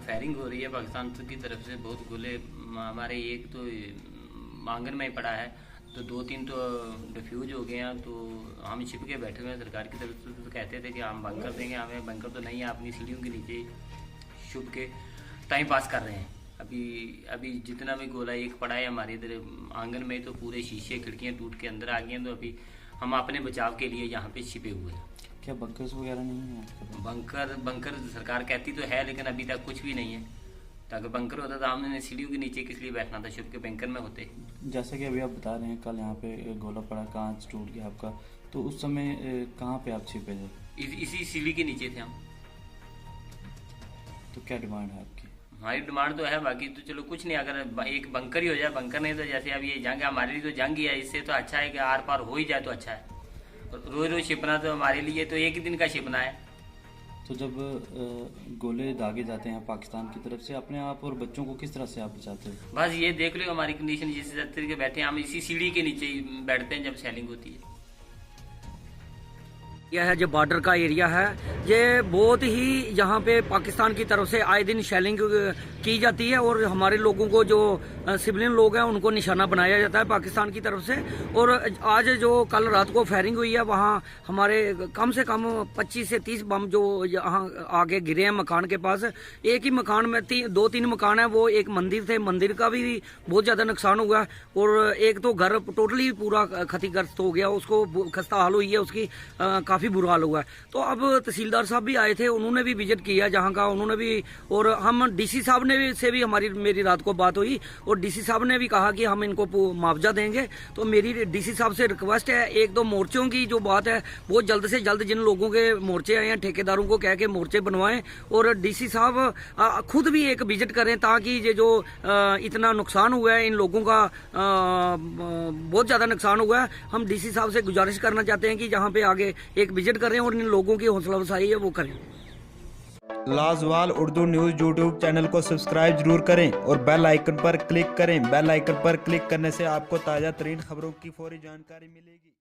Firing हो रही है पाकिस्तान की तरफ से। बहुत गोले हमारे एक तो आंगन में ही पड़ा है, तो 2-3 तो डिफ्यूज हो गए हैं। तो हम छिप के बैठे हुए हैं। सरकार की तरफ से तो कहते थे कि हम बंकर देंगे, हमें बंकर तो नहीं है, अपनी सीढ़ियों के नीचे छुप के टाइम पास कर रहे हैं। अभी जितना भी गोला एक पड़ा है हमारे इधर आंगन में, तो पूरे शीशे खिड़कियाँ टूट के अंदर आ गई हैं। तो अभी हम अपने बचाव के लिए यहाँ पे छिपे हुए हैं। क्या बंकर्स वगैरह नहीं है? बंकर सरकार कहती तो है, लेकिन अभी तक कुछ भी नहीं है। ताकि बंकर होता तो हमने सीढ़ियों के नीचे किस लिए बैठना था, छुप के बंकर में होते। जैसा कि अभी आप बता रहे हैं कल यहाँ पे गोला पड़ा, कांच टूट गया आपका, तो उस समय कहाँ पे आप छिपे थे? इसी सीढ़ी के नीचे थे हम। तो क्या डिमांड है आपकी? हमारी डिमांड तो है, बाकी तो चलो कुछ नहीं, अगर एक बंकर ही हो जाए। बंकर नहीं तो जैसे अब ये जंग है हमारे लिए, तो जंग ही है। इससे तो अच्छा है कि आर पार हो ही जाए तो अच्छा है। रोज रोज छिपना तो हमारे लिए तो एक ही दिन का छिपना है। तो जब गोले दागे जाते हैं पाकिस्तान की तरफ से, अपने आप और बच्चों को किस तरह से आप बचाते हैं? बस ये देख लो हमारी कंडीशन, जिस तरीके बैठे हैं हम, इसी सीढ़ी के नीचे ही बैठते हैं जब सेलिंग होती है। यह है जो बॉर्डर का एरिया है, ये बहुत ही यहाँ पे पाकिस्तान की तरफ से आए दिन शेलिंग की जाती है और हमारे लोगों को जो सिविलियन लोग हैं उनको निशाना बनाया जाता है पाकिस्तान की तरफ से। और आज जो कल रात को फायरिंग हुई है, वहाँ हमारे कम से कम 25 से 30 बम जो यहाँ आगे गिरे हैं मकान के पास। एक ही मकान में 2-3 मकान है, वो एक मंदिर थे, मंदिर का भी बहुत ज्यादा नुकसान हुआ। और एक तो घर टोटली पूरा क्षतिग्रस्त हो गया, उसको खस्ता हाल हुई है, उसकी काफी बुरा हाल हुआ है। तो अब तहसीलदार साहब भी आए थे, उन्होंने भी विजिट किया जहां का, उन्होंने भी, और हम डीसी साहब ने भी से भी मेरी रात को बात हुई और डीसी साहब ने भी कहा कि हम इनको मुआवजा देंगे। तो मेरी डीसी साहब से रिक्वेस्ट है, 1-2 मोर्चों की जो बात है वो जल्द से जल्द, जिन लोगों के मोर्चे आए हैं ठेकेदारों को कह के मोर्चे बनवाएं और डीसी साहब खुद भी एक विजिट करें, ताकि ये जो इतना नुकसान हुआ है, इन लोगों का बहुत ज्यादा नुकसान हुआ है। हम डीसी साहब से गुजारिश करना चाहते हैं कि जहाँ पे आगे एक विजिट करें और इन लोगों की हौसला अफजाई है वो करें। लाजवाल उर्दू न्यूज़ यूट्यूब चैनल को सब्सक्राइब जरूर करें और बेल आइकन पर क्लिक करें। बेल आइकन पर क्लिक करने से आपको ताज़ा तरीन खबरों की फौरी जानकारी मिलेगी।